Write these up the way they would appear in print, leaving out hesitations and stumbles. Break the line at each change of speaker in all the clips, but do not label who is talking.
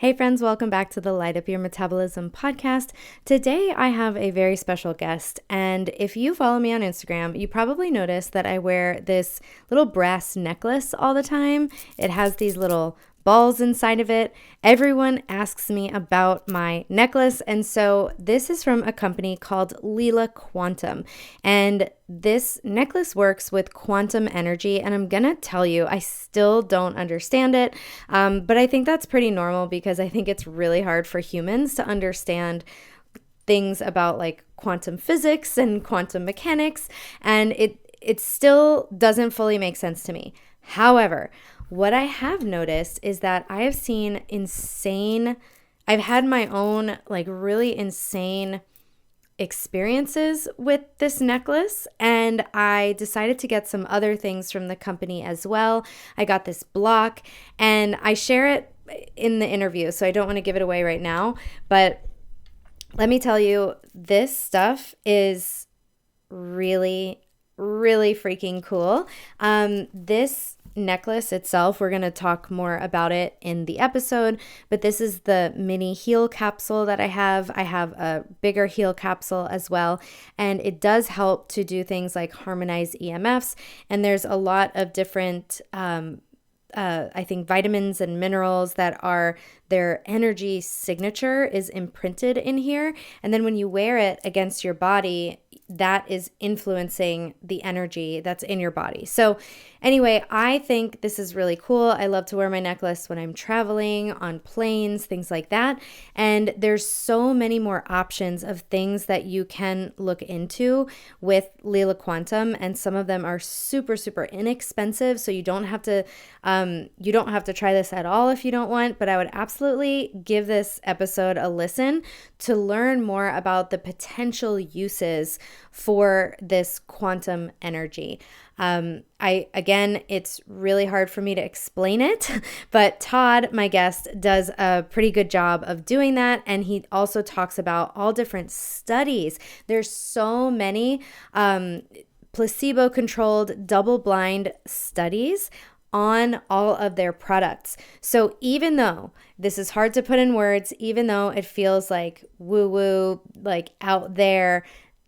Hey friends, welcome back to the Light Up Your Metabolism podcast. Today I have a very special guest, and if you follow me on Instagram, you probably noticed that I wear this little brass necklace all the time. It has these little balls inside of it. Everyone asks me about my necklace, and so this is from a company called Leela Quantum, and this necklace works with quantum energy, and I'm gonna tell you, I still don't understand it, but I think that's pretty normal because I think it's really hard for humans to understand things about like quantum physics and quantum mechanics, and it still doesn't fully make sense to me. However, what I have noticed is that I have seen I've had my own like really insane experiences with this necklace, and I decided to get some other things from the company as well. I got this block and I share it in the interview, so I don't want to give it away right now, but let me tell you, this stuff is really, really freaking cool. This necklace itself, we're going to talk more about it in the episode, but this is the mini heel capsule that I have. I have a bigger heel capsule as well, and it does help to do things like harmonize EMFs, and there's a lot of different I think vitamins and minerals that are their energy signature is imprinted in here. And then when you wear it against your body, that is influencing the energy that's in your body. So anyway, I think this is really cool. I love to wear my necklace when I'm traveling, on planes, things like that. And there's so many more options of things that you can look into with Leela Quantum, and some of them are super, super inexpensive. So you don't have to try this at all if you don't want, but I would absolutely give this episode a listen to learn more about the potential uses for this quantum energy. Again, it's really hard for me to explain it, but Todd, my guest, does a pretty good job of doing that. And he also talks about all different studies. There's so many placebo-controlled, double-blind studies on all of their products. So even though this is hard to put in words, even though it feels like woo-woo, like out there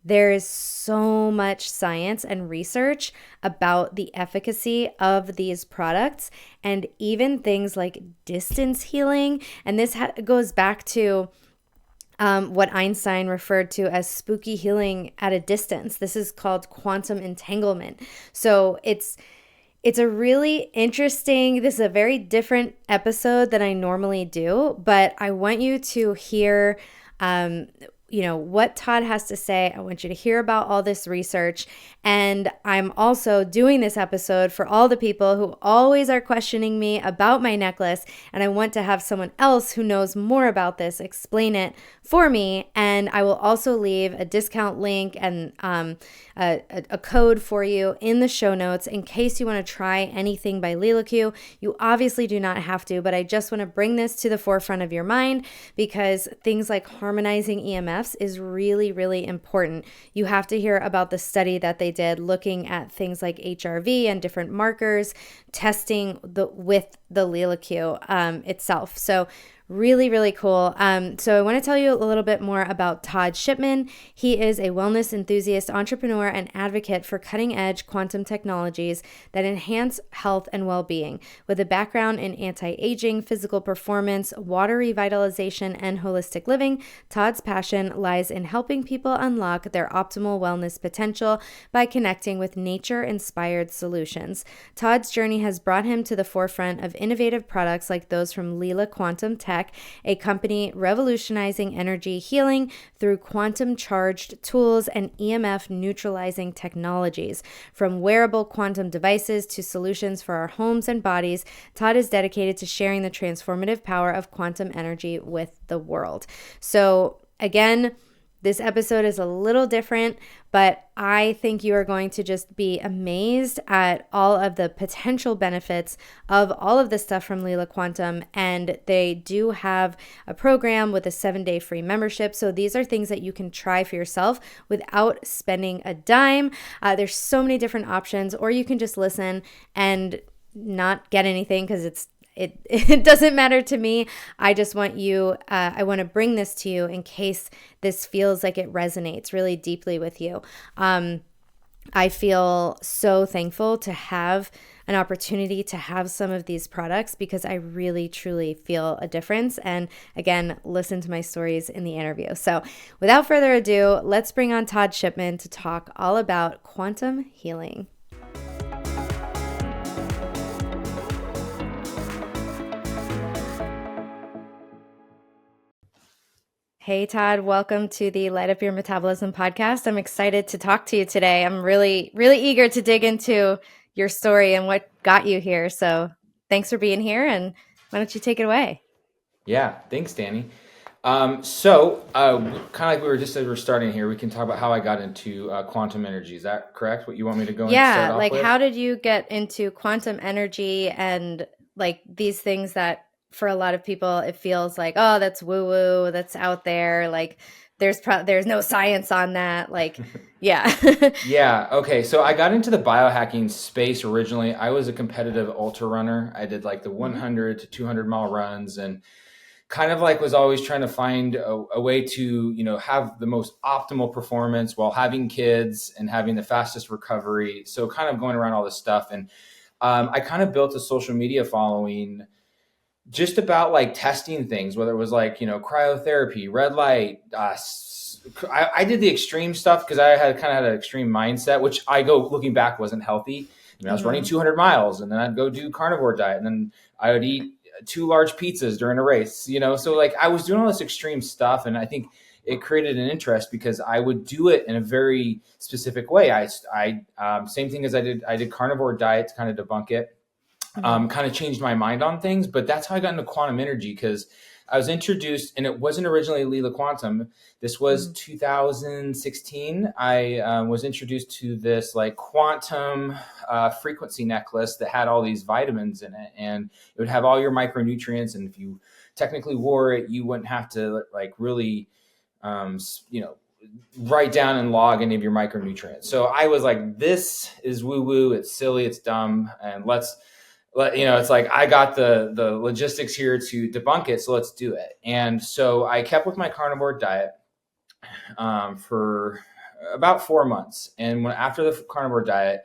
is so much science and research about the efficacy of these products, and even things like distance healing. And this goes back to what Einstein referred to as spooky healing at a distance. This is called quantum entanglement. So it's a really interesting, this is a very different episode than I normally do, but I want you to hear what Todd has to say. I want you to hear about all this research. And I'm also doing this episode for all the people who always are questioning me about my necklace. And I want to have someone else who knows more about this explain it for me. And I will also leave a discount link and a code for you in the show notes in case you want to try anything by Leela Q. You obviously do not have to, but I just want to bring this to the forefront of your mind because things like harmonizing EMFs is really, really important. You have to hear about the study that they did looking at things like HRV and different markers, testing with the Leela Q itself. So really, really cool. So I want to tell you a little bit more about Todd Shipman. He is a wellness enthusiast, entrepreneur, and advocate for cutting-edge quantum technologies that enhance health and well-being. With a background in anti-aging, physical performance, water revitalization, and holistic living, Todd's passion lies in helping people unlock their optimal wellness potential by connecting with nature-inspired solutions. Todd's journey has brought him to the forefront of innovative products like those from Leela Quantum Tech, a company revolutionizing energy healing through quantum charged tools and EMF-neutralizing technologies. From wearable quantum devices to solutions for our homes and bodies, Todd is dedicated to sharing the transformative power of quantum energy with the world. So again, this episode is a little different, but I think you are going to just be amazed at all of the potential benefits of all of the stuff from Leela Quantum. And they do have a program with a 7-day free membership. So these are things that you can try for yourself without spending a dime. There's so many different options, or you can just listen and not get anything because it's it doesn't matter to me. I just want you, I want to bring this to you in case this feels like it resonates really deeply with you. I feel so thankful to have an opportunity to have some of these products because I really, truly feel a difference. And again, listen to my stories in the interview. So without further ado, let's bring on Todd Shipman to talk all about quantum healing. Hey, Todd, welcome to the Light Up Your Metabolism podcast. I'm excited to talk to you today. I'm really, really eager to dig into your story and what got you here. So thanks for being here. And why don't you take it away?
Yeah, thanks, Danny. Kind of like we were just as we're starting here, we can talk about how I got into quantum energy. Is that correct? What you want me to go and start
Yeah,
off
like
with?
how did you get into quantum energy and like these things that for a lot of people it feels like, oh, that's woo woo, that's out there. Like there's no science on that. Like, yeah.
Yeah. Okay. So I got into the biohacking space originally. I was a competitive ultra runner. I did like the
Mhm.
100 to 200 mile runs, and kind of like was always trying to find a way to, have the most optimal performance while having kids and having the fastest recovery. So kind of going around all this stuff. And I kind of built a social media following just about like testing things, whether it was like, cryotherapy, red light. I did the extreme stuff because I had kind of had an extreme mindset, which I go looking back wasn't healthy. I mean, I was running
Mhm.
200 miles and then I'd go do carnivore diet and then I would eat two large pizzas during a race, so like I was doing all this extreme stuff. And I think it created an interest because I would do it in a very specific way. Same thing as I did carnivore diet to kind of debunk it,
Mhm.
kind of changed my mind on things. But that's how I got into quantum energy because I was introduced, and it wasn't originally Leela Quantum. This was
Mhm.
2016. I was introduced to this like quantum frequency necklace that had all these vitamins in it, and it would have all your micronutrients. And if you technically wore it, you wouldn't have to like really, um, you know, write down and log any of your micronutrients. So I was like, this is woo woo. It's silly. It's dumb. And it's like I got the logistics here to debunk it, so let's do it. And so I kept with my carnivore diet for about 4 months, and after the carnivore diet,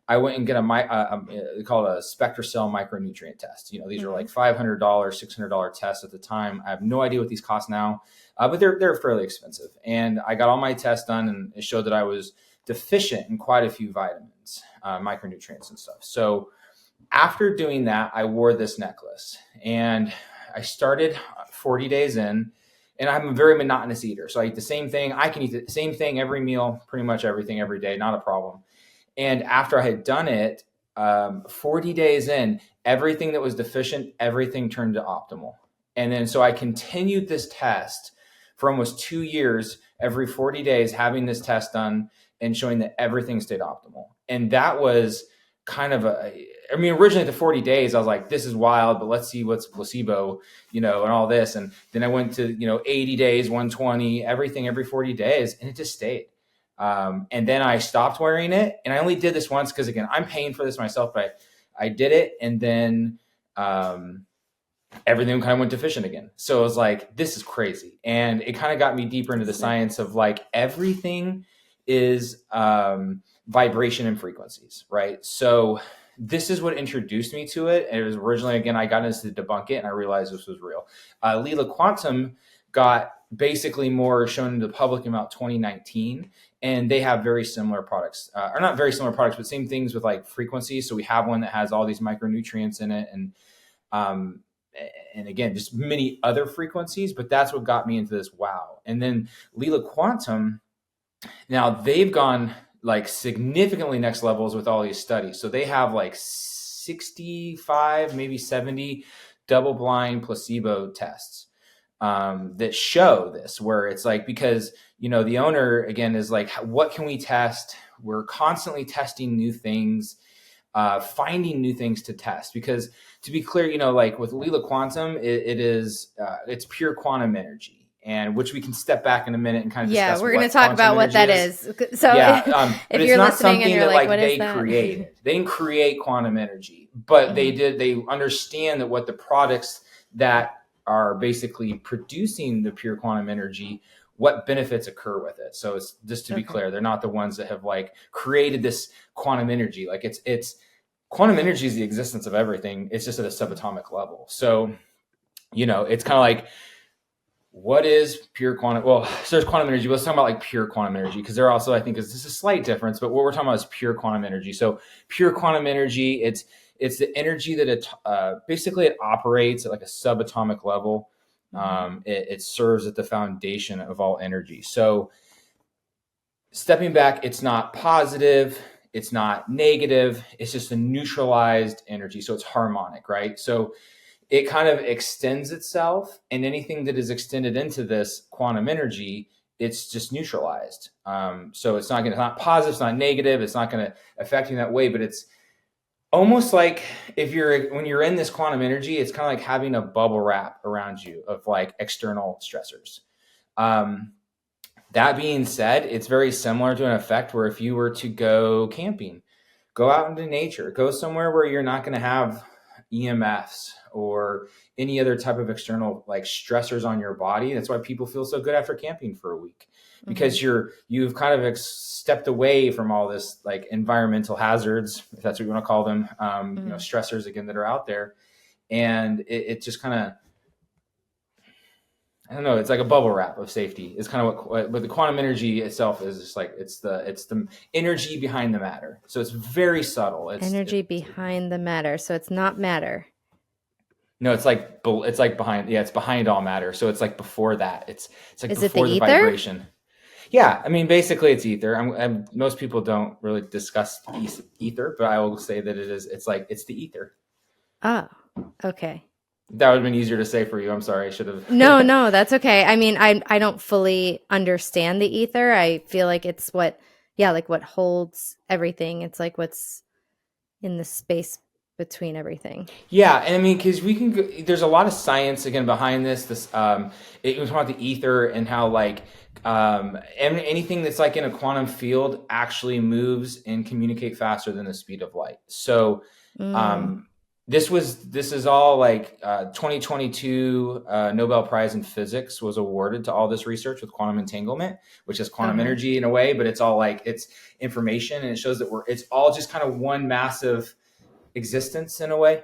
I went and get they call it a SpectraCell micronutrient test. These are like
Mhm.
$500, $600 tests at the time. I have no idea what these cost now, but they're fairly expensive. And I got all my tests done, and it showed that I was deficient in quite a few vitamins, micronutrients, and stuff. So after doing that, I wore this necklace, and I started 40 days in, and I'm a very monotonous eater. So I eat the same thing. I can eat the same thing every meal, pretty much everything every day, not a problem. And after I had done it, 40 days in, everything that was deficient, everything turned to optimal. And then so I continued this test for almost 2 years, every 40 days, having this test done and showing that everything stayed optimal. And that was kind of originally the 40 days, I was like, this is wild, but let's see what's placebo, and all this. And then I went to, 80 days, 120, everything every 40 days, and it just stayed. And then I stopped wearing it, and I only did this once because again, I'm paying for this myself, but I did it, and then everything kind of went deficient again. So I was like, this is crazy, and it kind of got me deeper into the science of like everything is vibration and frequencies, right? So this is what introduced me to it. And it was originally, again, I got into debunk it, and I realized this was real. Leela Quantum got basically more shown to the public in about 2019, and they have very similar products, or not very similar products, but same things with like frequencies. So we have one that has all these micronutrients in it, um, and again, just many other frequencies. But that's what got me into this. Wow! And then Leela Quantum, now they've gone like significantly next levels with all these studies. So they have like 65, maybe 70 double blind placebo tests that show this, where it's like, because, the owner again is like, what can we test? We're constantly testing new things, finding new things to test. Because to be clear, like with Leela Quantum, it's pure quantum energy. and which we can step back in a minute and kind of
Yeah,
discuss
we're going
what
to talk
quantum
about what
energy
that
is.
So
Yeah,
if
but it's
you're
not
listening and
something
you're
that
like,
like
what is
they
that?
created. They didn't create quantum energy, but they understand that what the products that are basically producing the pure quantum energy, what benefits occur with it. So it's just to be clear, they're not the ones that have like created this quantum energy. Like it's quantum energy is the existence of everything. It's just at a subatomic level. So, it's kind of like, what is pure quantum? Well, so there's quantum energy. But let's talk about like pure quantum energy, because there also, I think, is this a slight difference. But what we're talking about is pure quantum energy. So pure quantum energy, it's the energy that it basically it operates at like a subatomic level. It serves at the foundation of all energy. So stepping back, it's not positive, it's not negative, it's just a neutralized energy. So it's harmonic, right? So it kind of extends itself, and anything that is extended into this quantum energy, it's just neutralized. So it's not positive, it's not negative, it's not going to affect you in that way, but it's almost like when you're in this quantum energy, it's kind of like having a bubble wrap around you of like external stressors. That being said, it's very similar to an effect where if you were to go camping, go out into nature, go somewhere where you're not going to have EMFs or any other type of external like stressors on your body. That's why people feel so good after camping for a week, because you've kind of stepped away from all this like environmental hazards, if that's what you want to call them, stressors again that are out there, and it just kind of, I don't know. It's like a bubble wrap of safety. It's kind of but the quantum energy itself is just like it's the energy behind the matter. So it's very subtle.
Energy behind the matter. So it's not matter.
No, it's like behind. Yeah, it's behind all matter. So it's like before that. It's like
Is
before
it the
the
ether?
vibration. Yeah, I mean, basically it's ether. Most people don't really discuss ether, but I will say that it is. It's like it's the ether.
Oh, okay.
That would have been easier to say for you. I'm sorry. I should have.
No, that's okay. I mean, I don't fully understand the ether. I feel like it's what holds everything. It's like what's in the space between everything.
Yeah, and I mean, because there's a lot of science again behind this. It was about the ether and how like anything that's like in a quantum field actually moves and communicate faster than the speed of light. So, this is all like 2022 Nobel Prize in Physics was awarded to all this research with quantum entanglement, which is quantum energy in a way, but it's all like it's information, and it shows that it's all just kind of one massive existence in a way.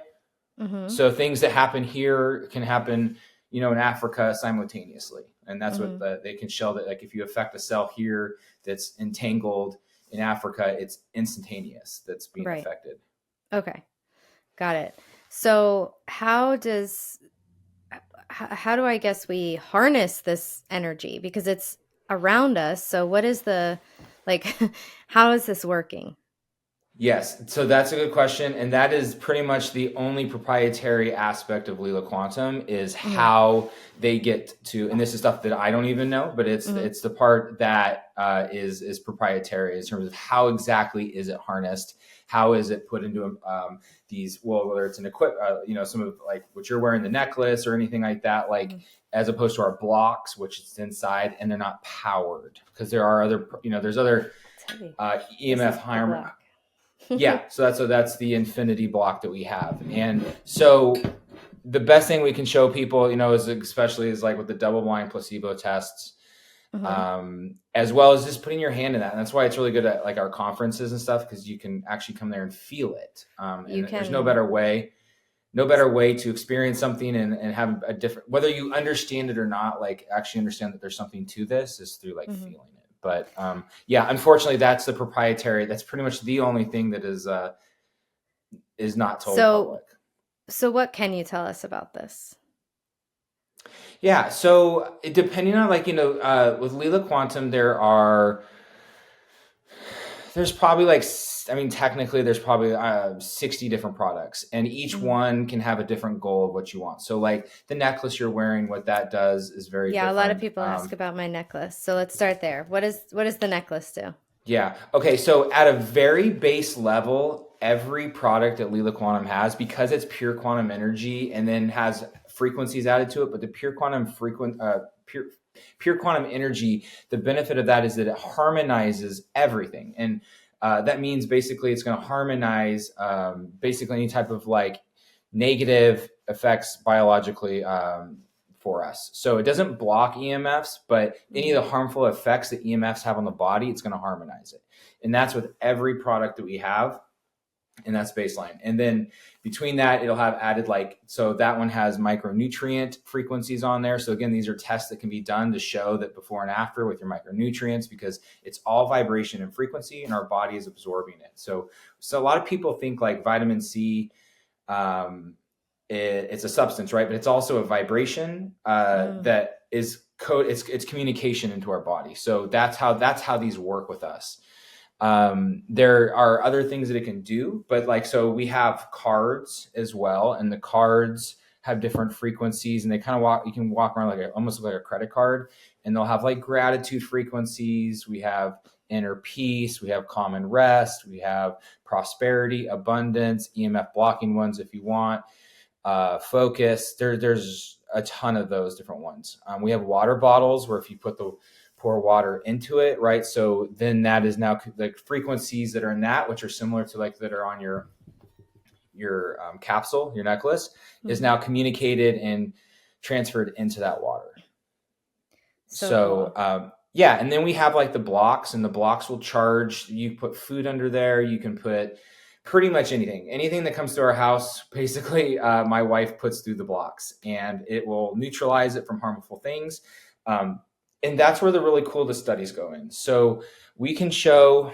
So things that happen here can happen, in Africa simultaneously. And that's what they can show that like if you affect a cell here that's entangled in Africa, it's instantaneous that's being affected.
Okay. Got it. So how do I guess we harness this energy, because it's around us? So what is how is this working?
Yes, so that's a good question, and that is pretty much the only proprietary aspect of Leela Quantum is how they get to, and this is stuff that I don't even know, but it's the part that is proprietary in terms of how exactly is it harnessed, how is it put into whether it's an some of like what you're wearing, the necklace or anything like that, like as opposed to our blocks, which is inside and they're not powered, because there are other there's other EMF harm. Yeah, so that's the infinity block that we have. And so the best thing we can show people, is especially is like with the double blind placebo tests, as well as just putting your hand in that. And that's why it's really good at like our conferences and stuff, because you can actually come there and feel it. And there's no better way to experience something and have a different, whether you understand it or not, like actually understand that there's something to this, is through like feeling it. But unfortunately, that's the proprietary. That's pretty much the only thing that is not told public.
So what can you tell us about this?
Yeah, so depending on with Leela Quantum, there's probably technically there's probably 60 different products, and each one can have a different goal of what you want. So like the necklace you're wearing, what that does is very different.
A lot of people ask about my necklace. So let's start there. What does the necklace do?
Yeah. Okay. So at a very base level, every product that Leela Quantum has, because it's pure quantum energy and then has frequencies added to it, but the pure quantum Pure quantum energy, the benefit of that is that it harmonizes everything. And that means basically it's going to harmonize basically any type of like negative effects biologically for us. So it doesn't block EMFs, but any of the harmful effects that EMFs have on the body, it's going to harmonize it. And that's with every product that we have. And that's baseline. And then between that, it'll have added like, so that one has micronutrient frequencies on there. So again, these are tests that can be done to show that before and after with your micronutrients, because it's all vibration and frequency and our body is absorbing it. So a lot of people think like vitamin C, it's a substance, right? But it's also a vibration that is code. It's communication into our body. So that's how these work with us. There are other things that it can do, but like, so we have cards as well, and the cards have different frequencies, and they kind of you can walk around like almost like a credit card, and they'll have like gratitude frequencies. We have inner peace, we have calm and rest, we have prosperity, abundance, EMF blocking ones if you want, focus. There's a ton of those different ones. We have water bottles where if you pour water into it, right? So then that is now the frequencies that are in that, which are similar to like that are on your capsule, your necklace, is now communicated and transferred into that water. So cool. Yeah. And then we have like the blocks, and the blocks will charge. You put food under there. You can put pretty much anything that comes to our house. Basically, my wife puts through the blocks, and it will neutralize it from harmful things. And that's where the really cool studies go in. So we can show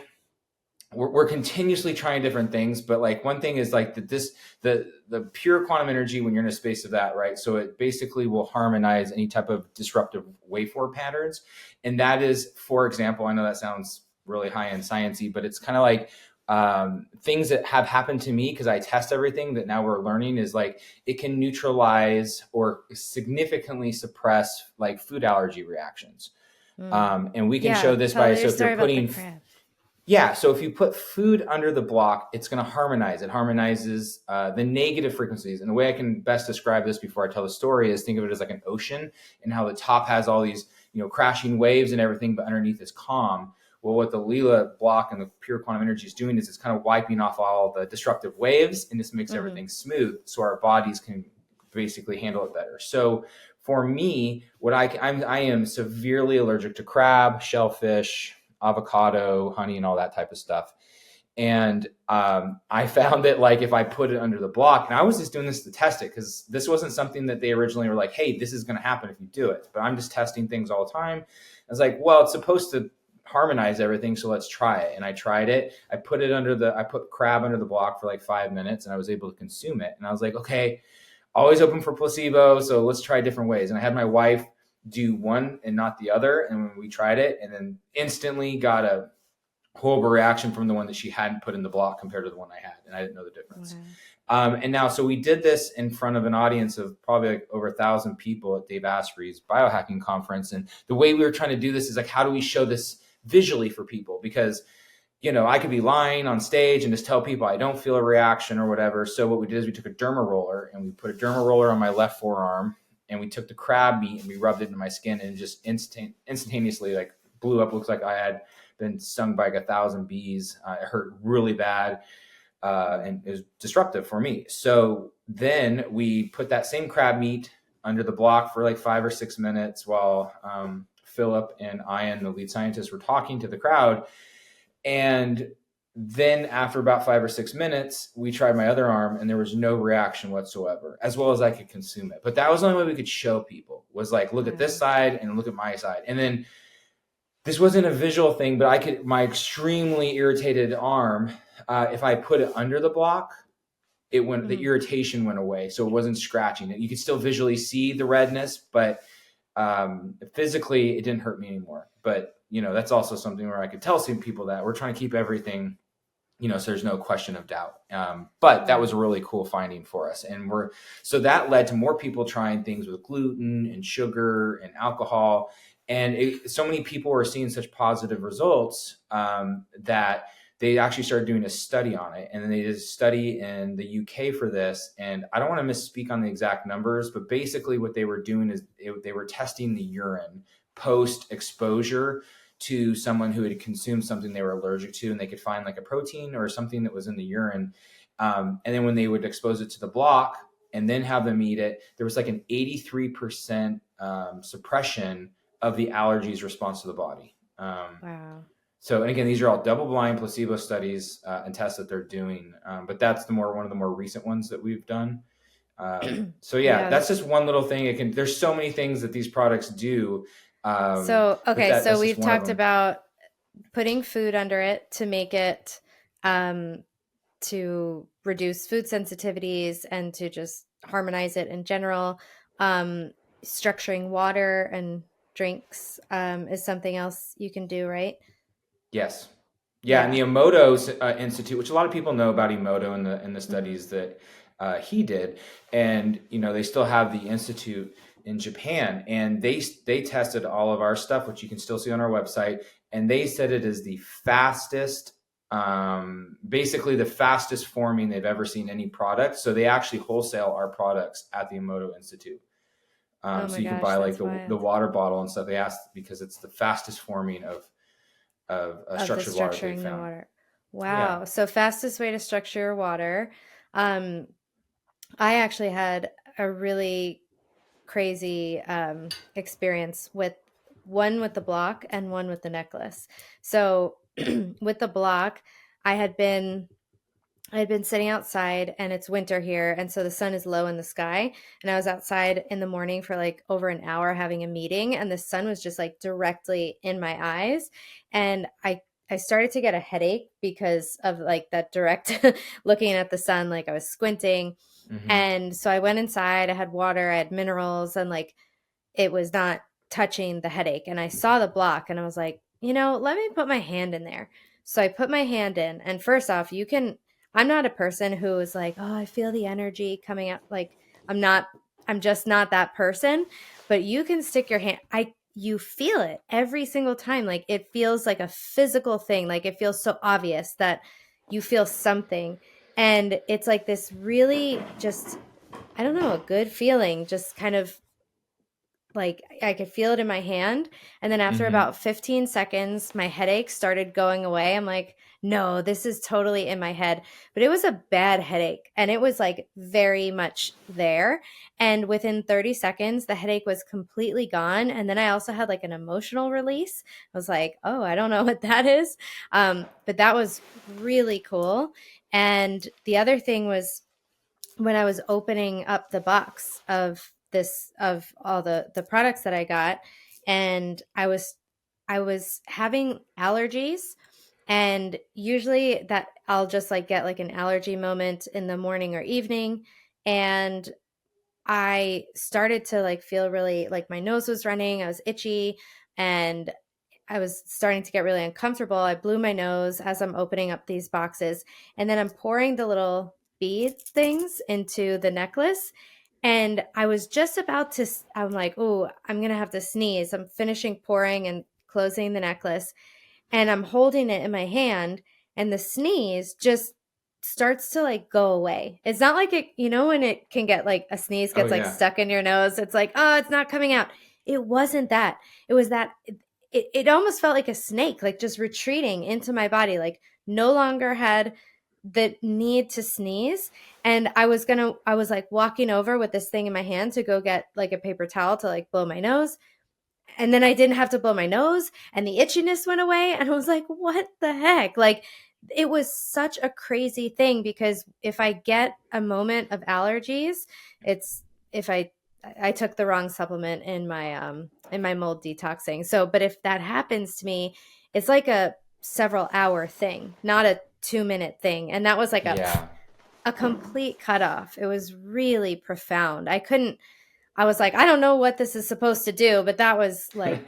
we're continuously trying different things, but like one thing is like the pure quantum energy when you're in a space of that, right? So it basically will harmonize any type of disruptive waveform patterns. And that is, for example, I know that sounds really high-end sciencey, but it's kind of like things that have happened to me because I test everything that now we're learning is like it can neutralize or significantly suppress like food allergy reactions. And we can show this by, so if you're putting, so if you put food under the block, it's going to harmonize. It harmonizes the negative frequencies. And the way I can best describe this before I tell the story is think of it as like an ocean, and how the top has all these, crashing waves and everything, but underneath is calm. Well, what the Leela block and the pure quantum energy is doing is it's kind of wiping off all the destructive waves, and this makes everything smooth so our bodies can basically handle it better. So for me, what I am severely allergic to crab, shellfish, avocado, honey, and all that type of stuff. And I found that like if I put it under the block, and I was just doing this to test it because this wasn't something that they originally were like, hey, this is going to happen if you do it. But I'm just testing things all the time. I was like, well, it's supposed to harmonize everything, so let's try it. And I tried it. I put crab under the block for like 5 minutes, and I was able to consume it. And I was like, okay, always open for placebo, so let's try different ways. And I had my wife do one and not the other, and when we tried it, and then instantly got a horrible reaction from the one that she hadn't put in the block compared to the one I had, and I didn't know the difference. And now, so we did this in front of an audience of probably like over 1,000 people at Dave Asprey's biohacking conference. And the way we were trying to do this is like, how do we show this visually for people? Because, I could be lying on stage and just tell people I don't feel a reaction or whatever. So what we did is we took a derma roller, and we put a derma roller on my left forearm, and we took the crab meat and we rubbed it into my skin, and it just instantaneously like blew up. Looks like I had been stung by like 1,000 bees. It hurt really bad. And it was disruptive for me. So then we put that same crab meat under the block for like 5 or 6 minutes while Philip and Ian, the lead scientists, were talking to the crowd. And then after about 5 or 6 minutes, we tried my other arm, and there was no reaction whatsoever, as well as I could consume it. But that was the only way we could show people, was like, look at this side and look at my side. And then this wasn't a visual thing, but my extremely irritated arm, if I put it under the block, the irritation went away. So it wasn't scratching it. You could still visually see the redness, but physically it didn't hurt me anymore. But, that's also something where I could tell some people that we're trying to keep everything, so there's no question of doubt. But that was a really cool finding for us. And so that led to more people trying things with gluten and sugar and alcohol. And so many people were seeing such positive results that they actually started doing a study on it. And then they did a study in the UK for this. And I don't want to misspeak on the exact numbers, but basically what they were doing is they were testing the urine post exposure to someone who had consumed something they were allergic to, and they could find like a protein or something that was in the urine. And then when they would expose it to the block and then have them eat it, there was like an 83% suppression of the allergies response to the body.
Wow.
So, and again, these are all double-blind placebo studies and tests that they're doing, but that's one of the more recent ones that we've done. So yeah, that's just one little thing. There's so many things that these products do.
So we've talked about putting food under it to make it to reduce food sensitivities and to just harmonize it in general. Structuring water and drinks is something else you can do, right?
Yes. Yeah, and the Emoto Institute, which a lot of people know about Emoto and the studies that he did, and they still have the institute in Japan, and they tested all of our stuff, which you can still see on our website, and they said it is the fastest, basically the fastest forming they've ever seen any product. So they actually wholesale our products at the Emoto Institute. So you can buy like the water bottle and stuff. They asked because it's the fastest forming of structured water they found.
Water. Wow. Yeah. So fastest way to structure your water. I actually had a really crazy experience with the block and one with the necklace. So with the block, I had been sitting outside, and it's winter here, and so the sun is low in the sky, and I was outside in the morning for like over an hour having a meeting, and the sun was just like directly in my eyes, and I started to get a headache because of like that direct looking at the sun, like I was squinting. Mm-hmm. And so I went inside, I had water, I had minerals, and like it was not touching the headache, and I saw the block, and I was like, let me put my hand in there. So I put my hand in, and first off, I'm not a person who is like, oh, I feel the energy coming out. Like I'm just not that person, but you can stick your hand. You feel it every single time. Like it feels like a physical thing. Like it feels so obvious that you feel something. And it's like this really just, I don't know, a good feeling, just kind of like I could feel it in my hand. And then after about 15 seconds, my headache started going away. I'm like, no, this is totally in my head. But it was a bad headache, and it was like very much there. And within 30 seconds, the headache was completely gone. And then I also had like an emotional release. I was like, oh, I don't know what that is. But that was really cool. And the other thing was when I was opening up the box of all the products that I got, and I was having allergies, and usually that I'll just like get like an allergy moment in the morning or evening, and I started to like feel really like my nose was running, I was itchy, and I was starting to get really uncomfortable. I blew my nose as I'm opening up these boxes, and then I'm pouring the little bead things into the necklace. And I was just about to, I'm like, oh, I'm going to have to sneeze. I'm finishing pouring and closing the necklace, and I'm holding it in my hand, and the sneeze just starts to like go away. It's not like it, when it can get like a sneeze gets stuck in your nose. It's like, oh, it's not coming out. It wasn't that. It was that it almost felt like a snake, like just retreating into my body, like no longer had the need to sneeze. And I was like walking over with this thing in my hand to go get like a paper towel to like blow my nose. And then I didn't have to blow my nose, and the itchiness went away. And I was like, what the heck? Like it was such a crazy thing, because if I get a moment of allergies, it's if I took the wrong supplement in my mold detoxing. So, but if that happens to me, it's like a several hour thing, not a 2-minute thing. And that was like a complete cutoff. It was really profound. I was like, I don't know what this is supposed to do, but that was like,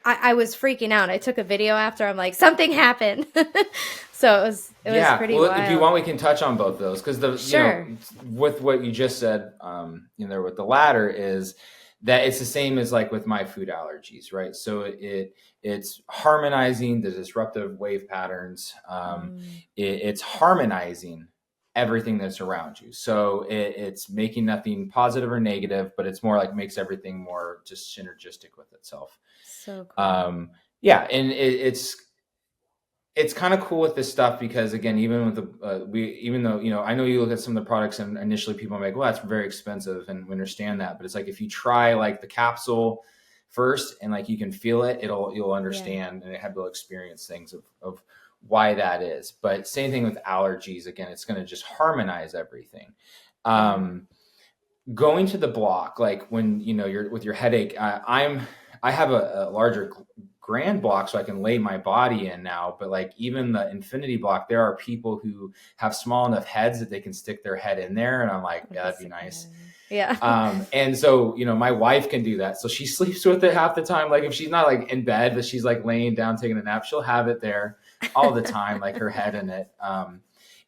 I was freaking out. I took a video after. I'm like, something happened. So it was pretty wild.
If you want, we can touch on both those, because with what you just said, with the latter is that it's the same as like with my food allergies, right? So it's harmonizing the disruptive wave patterns. It's harmonizing everything that's around you. So it's making nothing positive or negative, but it's more like makes everything more just synergistic with itself.
So cool.
Yeah, and it's kind of cool with this stuff because again, even with even though, you know, I know you look at some of the products and initially people are like, well, that's very expensive, and we understand that, but it's like if you try like the capsule first and like you can feel it, you'll understand and have to experience things of why that is. But same thing with allergies. Again, it's going to just harmonize everything. Going to the block, like when you know you're with your headache, I have a larger grand block so I can lay my body in now. But like even the infinity block, there are people who have small enough heads that they can stick their head in there. And I'm like, yeah, that'd be nice.
Yeah.
And so, you know, my wife can do that. So she sleeps with it half the time. Like if she's not like in bed, but she's like laying down, taking a nap, she'll have it there all the time, like her head in it.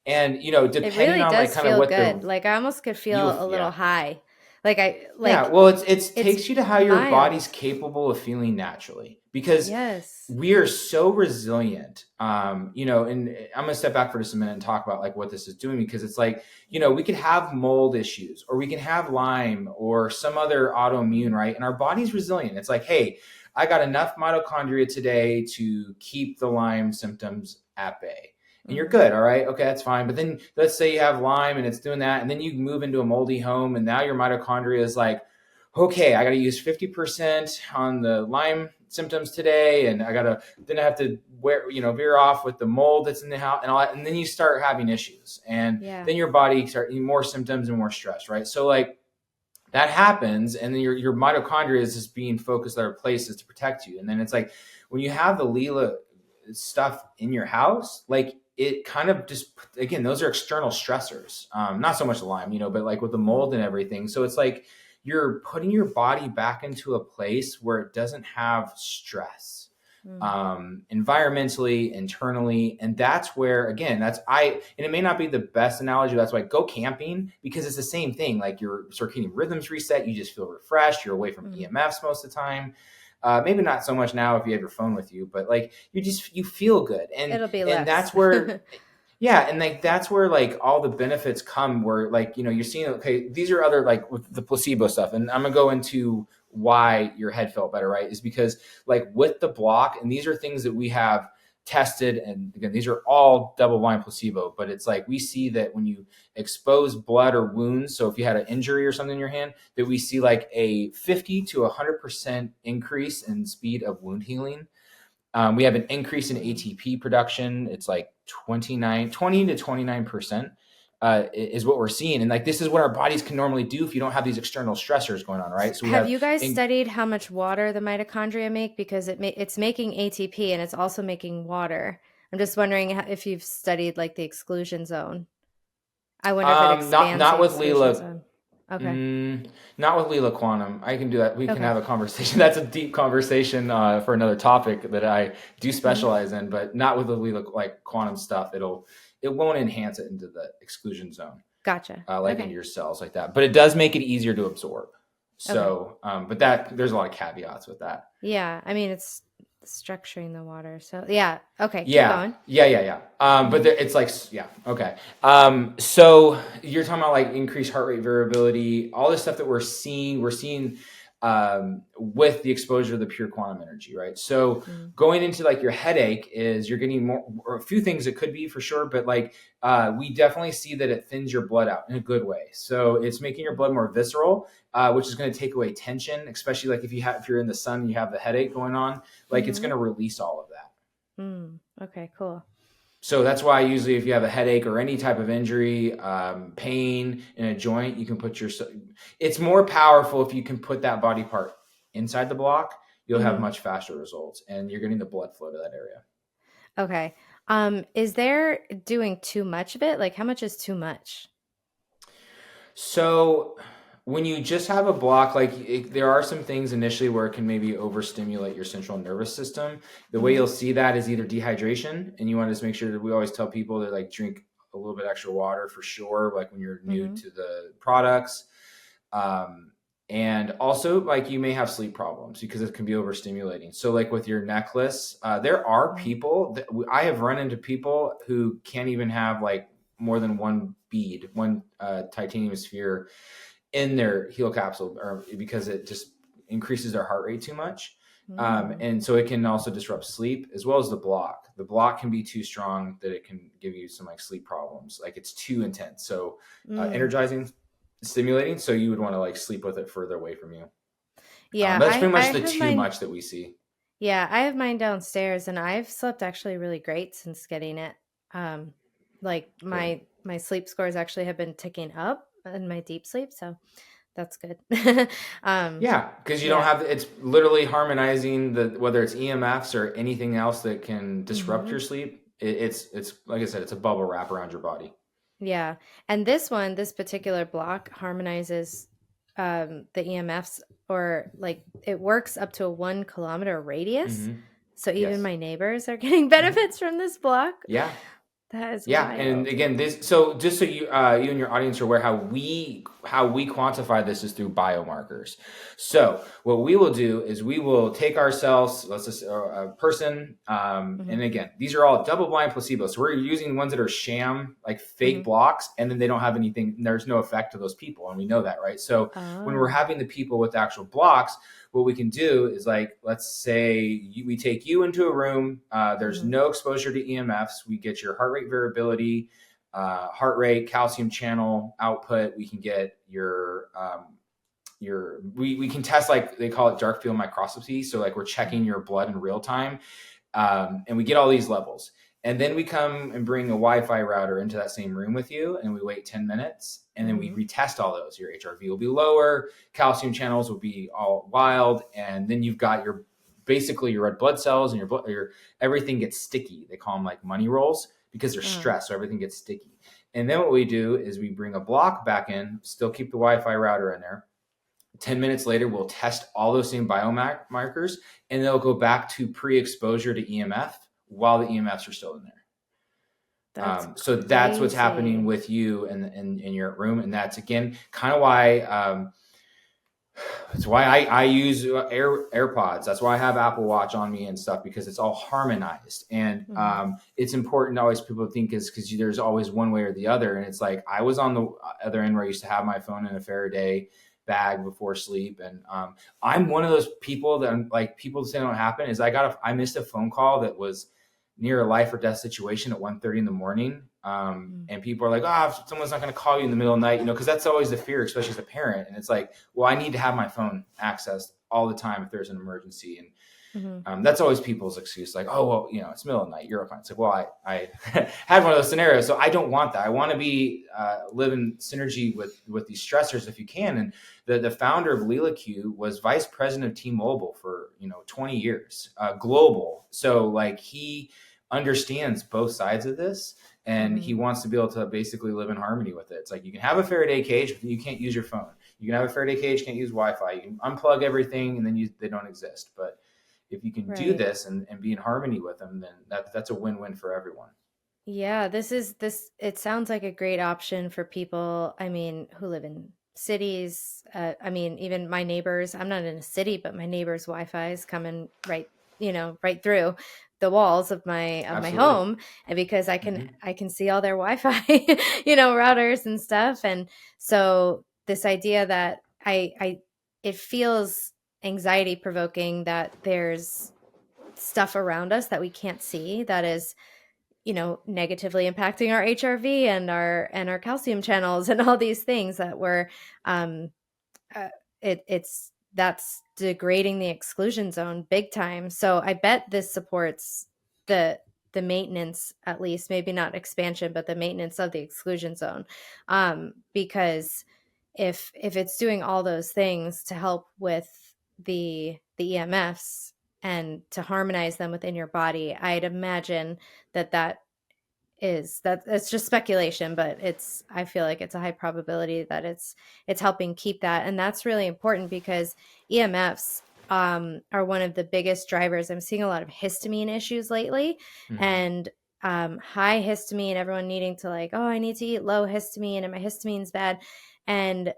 And you know,
It
depending
really
on like
does
kind of
feel
what
good. Like I almost could feel a little
yeah.
high.
Yeah, well, it
It's
takes you to how your body's
mild.
capable of feeling naturally because
Yes.
we are so resilient. You know, and I'm gonna step back for just a minute and talk about like what this is doing because it's like, you know, we could have mold issues or we can have Lyme or some other autoimmune, right? And our body's resilient. It's like, hey, I got enough mitochondria today to keep the Lyme symptoms at bay. And you're good. All right. Okay, that's fine. But then let's say you have Lyme and it's doing that. And then you move into a moldy home and now your mitochondria is like, okay, I got to use 50% on the Lyme symptoms today. And then I have to veer off with the mold that's in the house and all that. And then you start having issues and then your body starts more symptoms and more stress. Right. So like that happens. And then your mitochondria is just being focused other places to protect you. And then it's like when you have the Leela stuff in your house, like it kind of just, again, those are external stressors, not so much the Lyme, you know, but like with the mold and everything. So it's like you're putting your body back into a place where it doesn't have stress, environmentally, internally. And that's where, again, and it may not be the best analogy. That's why go camping, because it's the same thing. Like your circadian rhythms reset. You just feel refreshed. You're away from EMFs most of the time. Maybe not so much now if you have your phone with you, but like you feel good.
It'll be
And
less.
that's where, yeah. And like, that's where like all the benefits come where like, you know, you're seeing, okay, these are other like with the placebo stuff. And I'm gonna go into why your head felt better, right? Is because like with the block, and these are things that we have tested. And again, these are all double blind placebo, but it's like, we see that when you expose blood or wounds, so if you had an injury or something in your hand, that we see like a 50 to 100% increase in speed of wound healing. We have an increase in ATP production. It's like 20 to 29% is what we're seeing. And like, this is what our bodies can normally do if you don't have these external stressors going on, right? So
Have you guys studied how much water the mitochondria make? Because it's making ATP and it's also making water. I'm just wondering if you've studied like the exclusion zone. I wonder if it expands
not
the
with
exclusion
Leela.
zone. Okay.
Not with Leela Quantum. I can do that. We can
Okay.
have a conversation. That's a deep conversation for another topic that I do specialize in, but not with the Leela like quantum stuff. It won't enhance it into the exclusion zone.
Gotcha.
Like into your cells like that. But it does make it easier to absorb. So, but there's a lot of caveats with that.
Yeah. I mean, it's structuring the water. So yeah. Okay. Keep
Yeah.
going.
Yeah. But it's like, yeah. Okay. So you're talking about like increased heart rate variability, all this stuff that we're seeing with the exposure to the pure quantum energy, right? So going into like your headache is you're getting more, or a few things it could be for sure, but like we definitely see that it thins your blood out in a good way. So it's making your blood more visceral, which is going to take away tension, especially like if you're in the sun and you have the headache going on, like it's going to release all of that.
Okay, cool.
So that's why usually if you have a headache or any type of injury, pain in a joint, you can it's more powerful if you can put that body part inside the block. You'll have much faster results and you're getting the blood flow to that area.
Okay. Is there doing too much of it? Like how much is too much?
So when you just have a block, there are some things initially where it can maybe overstimulate your central nervous system. The way you'll see that is either dehydration, and you want to just make sure that we always tell people to like drink a little bit extra water for sure, like when you're new to the products. And also, like, you may have sleep problems because it can be overstimulating. So, like with your necklace, there are
Mm.
people that I have run into people who can't even have like more than one bead, one titanium sphere in their heel capsule, or because it just increases their heart rate too much.
Mm.
And so it can also disrupt sleep as well as the block. The block can be too strong that it can give you some like sleep problems. Like it's too intense. So
Mm.
energizing, stimulating. So you would want to like sleep with it further away from you.
Yeah,
That's pretty
I
much the
have
too
mine.
much that we see.
Yeah, I have mine downstairs, and I've slept actually really great since getting it. Um, like
Good.
my sleep scores actually have been ticking up in my deep sleep, so that's good. um,
Yeah, because you don't
yeah.
have it's literally harmonizing the whether it's EMFs or anything else that can disrupt
Hmm.
your sleep. It's like I said, it's a bubble wrap around your body.
Yeah. And this one, this particular block harmonizes the EMFs, or like it works up to a 1 kilometer radius.
Hmm.
So even
Yes.
my neighbors are getting
Hmm.
benefits from this block.
Yeah.
That is
Yeah, and
wild.
again, this so just so you and your audience are aware how we quantify this is through biomarkers. So what we will do is we will take ourselves, let's just a person,
Hmm.
and again, these are all double-blind placebos. So we're using ones that are sham, like fake
Hmm.
blocks, and then they don't have anything. There's no effect to those people, and we know that, right? So when we're
Oh.
having the people with actual blocks, what we can do is like let's say we take you into a room, there's
Hmm.
no exposure to EMFs, we get your heart rate variability, heart rate, calcium channel output, we can get we can test, like they call it dark field microscopy, so like we're checking
Hmm.
your blood in real time, and we get all these levels. And then we come and bring a Wi-Fi router into that same room with you, and we wait 10 minutes, and then we
Hmm.
retest all those. Your HRV will be lower, calcium channels will be all wild, and then you've got your basically your red blood cells and your everything gets sticky. They call them like money rolls because they're
Uh,
stressed, so everything gets sticky. And then what we do is we bring a block back in, still keep the Wi-Fi router in there. 10 minutes later, we'll test all those same biomarkers, and they'll go back to pre-exposure to EMF while the EMFs are still in there.
that's
So that's what's happening
crazy.
with you in your room. And that's, again, kind of why that's why I use AirPods. That's why I have Apple Watch on me and stuff, because it's all harmonized. And
Hmm.
it's important to always people think is because there's always one way or the other. And it's like I was on the other end where I used to have my phone in a Faraday bag before sleep. And I'm one of those people that like people say don't happen is I missed a phone call that was near a life or death situation at 1:30 in the morning. And people are like, oh, someone's not going to call you in the middle of the night, because that's always the fear, especially as a parent. And it's like, well, I need to have my phone accessed all the time if there's an emergency. And
Hmm.
that's always people's excuse, like, oh, well, it's middle of the night, you're fine. It's like, well, I had one of those scenarios, so I don't want that. I want to be live in synergy with these stressors if you can. And the founder of Leela Q was vice president of T-Mobile for 20 years, global. So like he understands both sides of this, and
Hmm.
he wants to be able to basically live in harmony with it. It's like you can have a Faraday cage, but you can't use your phone. You can have a Faraday cage, can't use Wi-Fi. You can unplug everything, and then they don't exist. But if you can do
Right.
this and be in harmony with them, then that's a win-win for everyone.
Yeah, this it sounds like a great option for people, I mean, who live in cities. I mean, even my neighbors, I'm not in a city, but my neighbors' Wi-Fi is coming right, right through the walls of my
Absolutely.
home, and because
Hmm.
I can see all their Wi-Fi, routers and stuff. And so this idea that I it feels anxiety provoking that there's stuff around us that we can't see that is negatively impacting our HRV and our calcium channels and all these things that were um uh, it's that's degrading the exclusion zone big time. So I bet this supports the the maintenance, at least maybe not expansion, but the maintenance of the exclusion zone, because if it's doing all those things to help with the EMFs and to harmonize them within your body, I'd imagine that it's just speculation, but I feel like it's a high probability that it's helping keep that. And that's really important because EMFs are one of the biggest drivers. I'm seeing a lot of histamine issues lately,
Hmm.
and high histamine, everyone needing to like, oh, I need to eat low histamine and my histamine's bad. And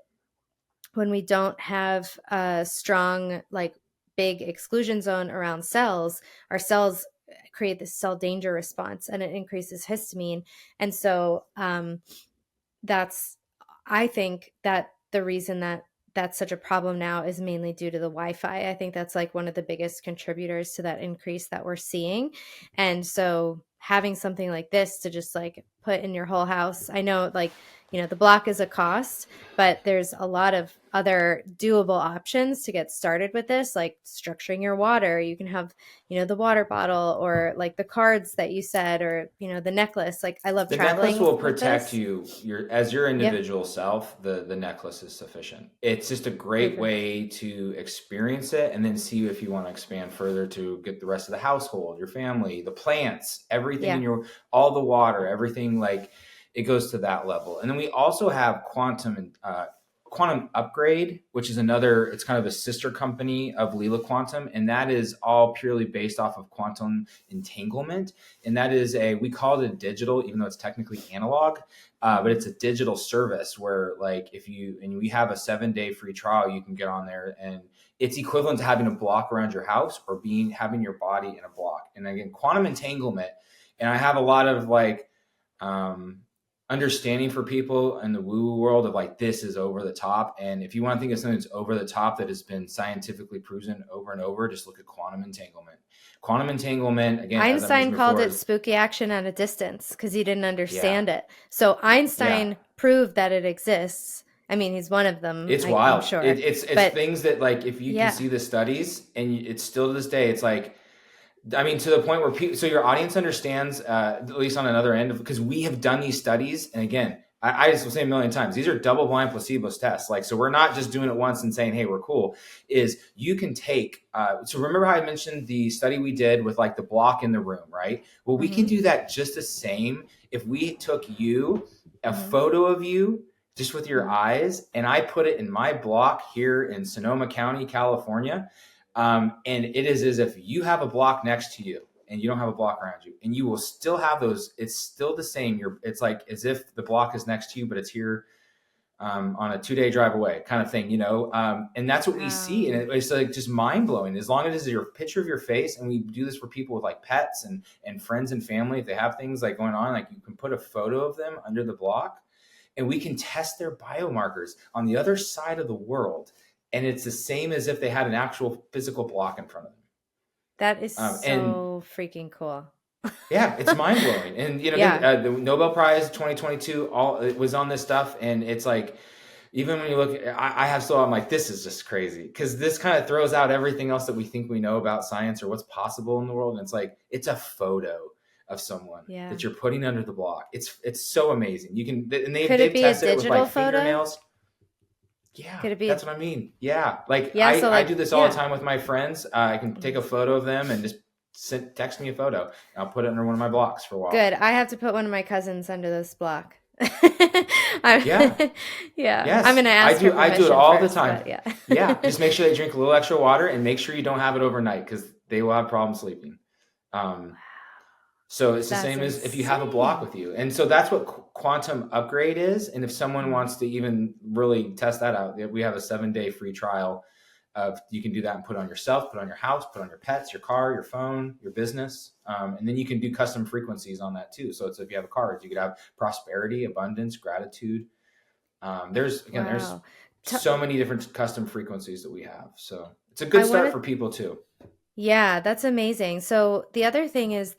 when we don't have a strong, like big exclusion zone around cells, our cells create this cell danger response and it increases histamine. And so that's, I think that the reason that that's such a problem now is mainly due to the Wi-Fi. I think that's like one of the biggest contributors to that increase that we're seeing. And so having something like this to just like put in your whole house, I know like, you know, the block is a cost, but there's a lot of other doable options to get started with this, like structuring your water. You can have, you know, the water bottle or like the cards that you said, or, you know, the necklace. Like I love
The
traveling
necklace will
with
protect
this.
you as your
Yep.
individual self. The necklace is sufficient. It's just a great
Perfect.
way to experience it and then see if you want to expand further to get the rest of the household, your family, the plants, everything in
Yeah.
your, all the water, everything, like it goes to that level. And then we also have Quantum Upgrade, which is another, it's kind of a sister company of Leela Quantum, and that is all purely based off of quantum entanglement. And that is we call it a digital, even though it's technically analog, but it's a digital service where, like, and we have a 7-day free trial, you can get on there, and it's equivalent to having a block around your house or having your body in a block. And again, quantum entanglement, and I have a lot of like, understanding for people in the woo world of like, this is over the top. And if you want to think of something that's over the top that has been scientifically proven over and over, just look at quantum entanglement. Quantum entanglement, again, as I
Einstein
mentioned
called
before,
it
is
spooky action at a distance because he didn't
yeah,
understand it. So
yeah.
Einstein proved that it exists. I mean, he's one of them,
It's
I'm
wild.
sure.
It's
But
things that, like, if you can
yeah,
see the studies, and it's still to this day, it's like, I mean, to the point where people, so your audience understands, at least on another end, because we have done these studies. And again, I just will say a million times, these are double blind placebo tests. Like, so we're not just doing it once and saying, hey, we're cool. Is you can take, so remember how I mentioned the study we did with like the block in the room, right? Well, we can
hmm
do that just the same if we took a
hmm
photo of you just with your
hmm
eyes, and I put it in my block here in Sonoma County, California. And it is as if you have a block next to you and you don't have a block around you, and you will still have those. It's still the same. It's like as if the block is next to you, but it's here, on a 2-day drive away kind of thing, you know? And that's what we see. And
wow,
it's like just mind blowing, as long as it's your picture of your face. And we do this for people with like pets and friends and family. If they have things like going on, like you can put a photo of them under the block, and we can test their biomarkers on the other side of the world. And it's the same as if they had an actual physical block in front of them.
that is
And
so freaking cool.
yeah, it's mind blowing. And you know, again,
Yeah,
the Nobel Prize 2022, all it was on this stuff, and it's like, even when you look, I'm like, this is just crazy, because this kind of throws out everything else that we think we know about science or what's possible in the world. And it's like, it's a photo of someone
yeah.
that you're putting under the block. It's so amazing. You can, and
Could it
they've
be a
tested it with
digital
like
photo?
fingernails. Yeah,
Could it be
that's what I mean. Yeah, like
yeah, so
I
like
do this all the
yeah.
time with my friends. I can take
Mhm.
a photo of them and just text me a photo, and I'll put it under one of my blocks for a while.
Good. I have to put one of my cousins under this block.
Yeah,
Yeah, I'm
yes,
gonna ask her
I do it
permission
all the
first,
time.
but yeah.
Yeah, just make sure they drink a little extra water, and make sure you don't have it overnight, because they will have problems sleeping. Um, So it's the
That's
same as if you have a block
insane.
with you. And so that's what quantum upgrade is. And if someone
Mhm.
wants to even really test that out, we have a 7-day free trial of, you can do that and put on yourself, put on your house, put on your pets, your car, your phone, your business. And then you can do custom frequencies on that too. So it's, if you have a card, you could have prosperity, abundance, gratitude. There's
Wow. T-
so many different custom frequencies that we have. So it's a good
I
start
want
for
to
people too.
Yeah, that's amazing. So the other thing is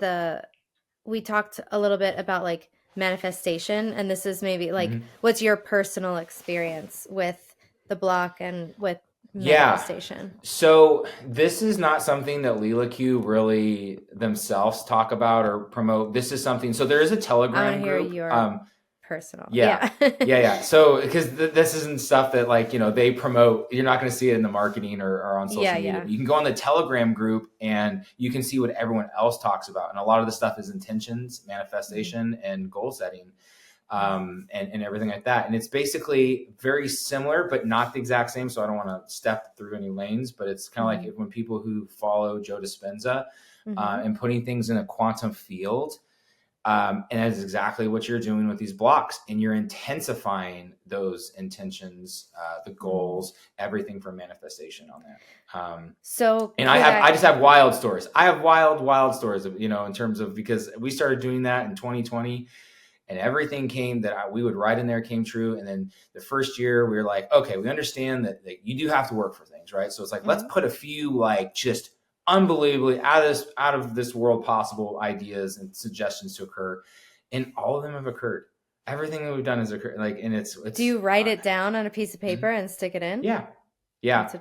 we talked a little bit about like manifestation, and this is maybe like
Mhm.
what's your personal experience with the block and with
Yeah.
manifestation?
So this is not something that Leela Q really themselves talk about or promote. This is something. So there is a
I want to
Telegram
hear
group.
your personal.
Yeah,
Yeah.
yeah. So because this isn't stuff that, like, they promote. You're not going to see it in the marketing or on
Yeah,
social media.
yeah.
But you can go on the Telegram group and you can see what everyone else talks about. And a lot of the stuff is intentions,
Mhm.
manifestation, and goal setting,
Mhm.
and everything like that. And it's basically very similar, but not the exact same. So I don't want to step through any lanes, but it's kind of
Mhm.
like when people who follow Joe Dispenza,
Mhm.
and putting things in a quantum field. And that's exactly what you're doing with these blocks. And you're intensifying those intentions, the goals, everything from manifestation on that. And I just have wild stories. I have wild stories of, in terms of, because we started doing that in 2020 and everything came that we would write in there came true. And then the first year we were like, okay, we understand that you do have to work for things, right? So it's like, let's put a few like just unbelievably out of this world possible ideas and suggestions to occur. And all of them have occurred. Everything that we've done has occurred. Like, and it's
do you write it down on a piece of paper and stick it in?
Yeah.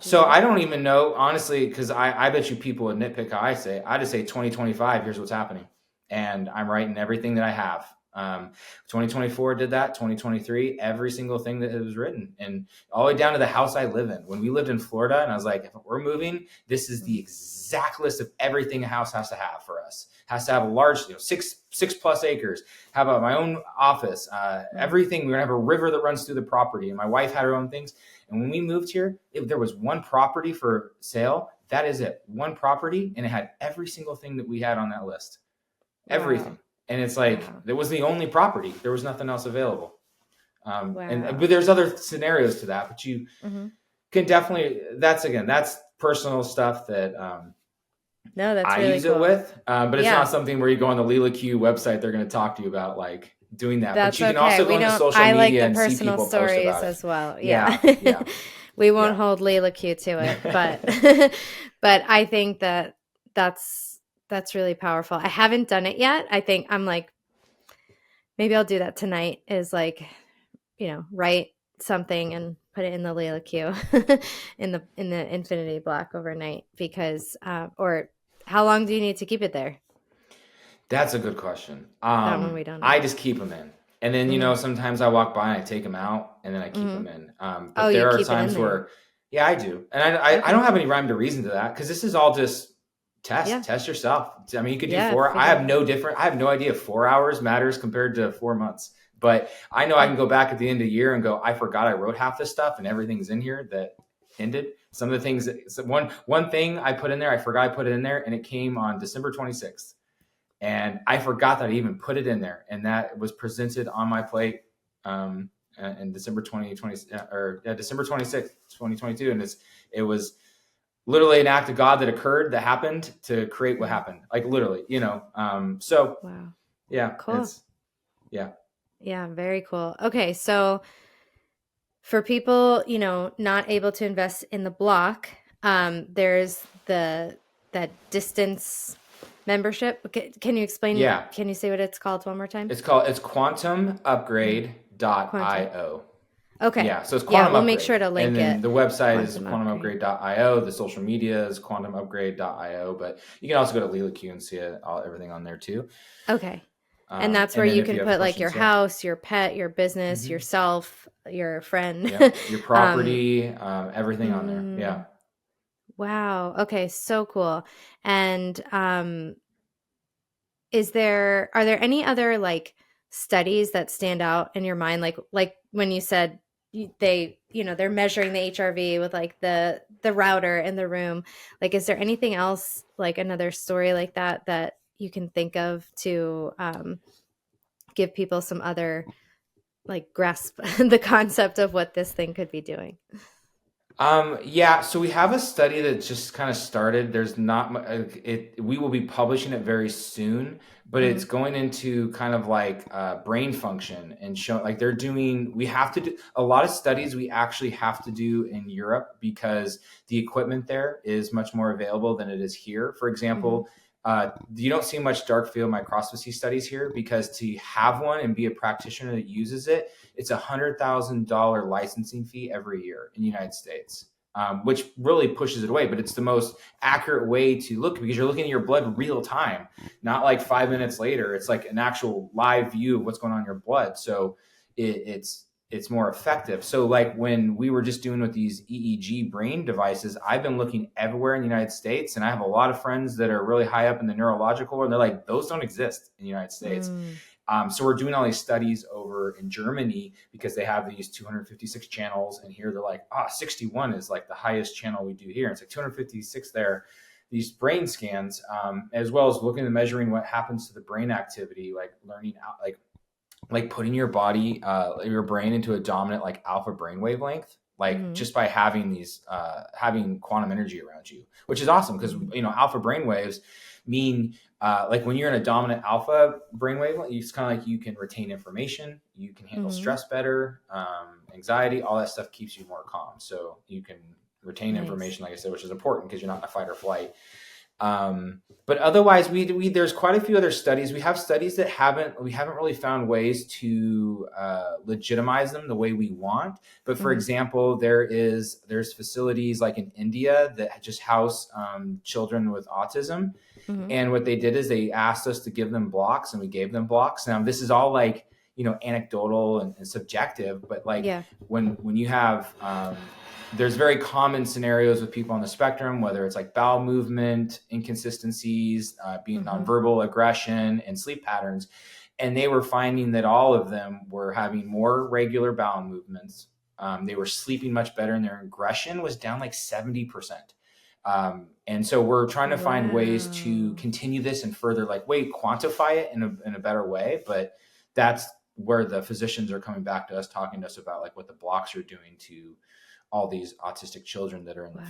So I don't even know, honestly, because I bet you people would nitpick how I just say 2025, here's what's happening. And I'm writing everything that I have. 2024 did that. 2023, every single thing that was written, and all the way down to the house I live in. When we lived in Florida, and I was like, if we're moving, this is the exact list of everything a house has to have for us. Has to have a large, 6+ acres. How about my own office? Everything. We're gonna have a river that runs through the property, and my wife had her own things. And when we moved here, there was one property for sale. That is it. One property, and it had every single thing that we had on that list. Everything. Wow. And it's like, It was the only property. There was nothing else available. But there's other scenarios to that, but you can definitely, that's personal stuff that
that's
I
really
use
cool.
it with. But it's not something where you go on the Leela Q website, they're going to talk to you about like doing that.
That's
but you can also go into social media
like the
and see
personal
people
stories
post about
as well.
Yeah.
We won't hold Leela Q to it, but but I think that's really powerful. I haven't done it yet. I think I'm like, maybe I'll do that tonight, is like, write something and put it in the Leela Q in the infinity block overnight, because or how long do you need to keep it there?
That's a good question.
That one we don't know.
I just keep them in. And then, sometimes I walk by and I take them out and then I keep them in. But there are times where, I do. And I don't have any rhyme to reason to that, because this is all just test yourself. I mean, you could do 4. I have no idea if 4 hours matters compared to 4 months. But I know I can go back at the end of the year and go, I forgot I wrote half this stuff and everything's in here that ended. Some of the things, one thing I put in there, I forgot I put it in there, and it came on December 26th. And I forgot that I even put it in there, and that was presented on my plate in December 2020 or December 26th, 2022. And it was literally an act of God that occurred, that happened to create what happened. Like literally, so
wow.
Yeah,
cool. Yeah, very cool. Okay, so for people, not able to invest in the block, there's that distance membership. Can you explain?
Yeah.
Can you say what it's called one more time?
It's quantumupgrade.io.
Okay.
Yeah. So it's Quantum
we'll
Upgrade.
make sure to link it.
And then the website is quantumupgrade.io. The social media is quantumupgrade.io. But you can also go to Leela Q and see everything on there too.
Okay. And that's where you can put like your house, your pet, your business, yourself, your friend,
your property, everything on there. Yeah.
Wow. Okay. So cool. And are there any other like studies that stand out in your mind? Like when you said they're measuring the HRV with like the router in the room. Like, is there anything else, like another story like that you can think of to give people some other like grasp the concept of what this thing could be doing?
So we have a study that just kind of started. There's not we will be publishing it very soon, but it's going into kind of like brain function and show like we have to do a lot of studies we actually have to do in Europe, because the equipment there is much more available than it is here. For example, you don't see much dark field microscopy studies here, because to have one and be a practitioner that uses it, it's $100,000 licensing fee every year in the United States, which really pushes it away. But it's the most accurate way to look, because you're looking at your blood real time, not like 5 minutes later. It's like an actual live view of what's going on in your blood. So it's more effective. So like when we were just doing with these EEG brain devices, I've been looking everywhere in the United States, and I have a lot of friends that are really high up in the neurological, and they're like, those don't exist in the United States. So we're doing all these studies over in Germany, because they have these 256 channels, and here they're like, 61 is like the highest channel we do here. It's like 256 there. these brain scans, as well as looking and measuring what happens to the brain activity, like learning out, like putting your body, your brain into a dominant like alpha brain wavelength, like
Mm-hmm.
just by having these, having quantum energy around you, which is awesome because alpha brain waves mean, like when you're in a dominant alpha brainwave, it's kind of like you can retain information, you can handle
Mm-hmm.
stress better, anxiety, all that stuff keeps you more calm. So you can retain
Nice.
information, like I said, which is important because you're not in a fight or flight. But otherwise, we there's quite a few other studies. We have studies that we haven't really found ways to legitimize them the way we want. But for
Mm-hmm.
example, there's facilities like in India that just house children with autism,
Mm-hmm.
and what they did is they asked us to give them blocks, and we gave them blocks. Now this is all like anecdotal and subjective, but like
Yeah.
when you have there's very common scenarios with people on the spectrum, whether it's like bowel movement inconsistencies, being
Mm-hmm.
nonverbal aggression, and sleep patterns. And they were finding that all of them were having more regular bowel movements. They were sleeping much better, and their aggression was down like 70%. And so we're trying to find ways to
Wow.
continue this and further quantify it in a better way. But that's where the physicians are coming back to us, talking to us about like what the blocks are doing to all these autistic children that are in
Wow.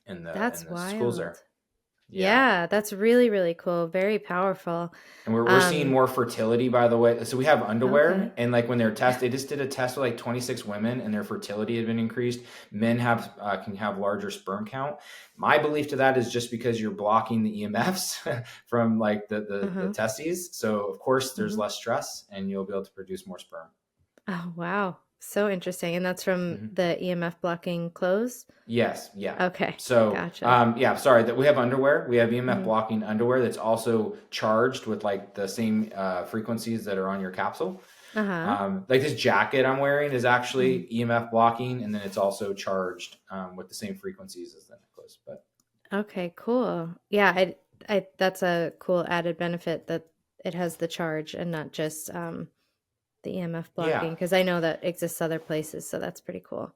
in
That's
the schools
wild.
there. Yeah.
Yeah, that's really, really cool. Very powerful.
And we're seeing
Um,
more fertility, by the way. So we have underwear,
okay.
and like when they're tested, they just did a test with like 26 women, and their fertility had been increased. Men can have larger sperm count. My belief to that is just because you're blocking the EMFs from like the
Uh-huh.
testes. So of course there's
Mm-hmm.
less stress, and you'll be able to produce more sperm.
Oh, wow. So interesting. And that's from
Mm-hmm.
the EMF blocking clothes?
Yes, yeah.
Okay.
So,
Gotcha.
yeah, sorry that we have underwear. We have EMF
Mm-hmm.
blocking underwear that's also charged with like the same frequencies that are on your capsule.
Uh-huh.
Like this jacket I'm wearing is
Mm-hmm.
actually EMF blocking, and then it's also charged with the same frequencies as the necklace. But
Okay, cool. Yeah, I that's a cool added benefit that it has the charge and not just the EMF
yeah,
blocking because I know that exists other places, so that's pretty cool.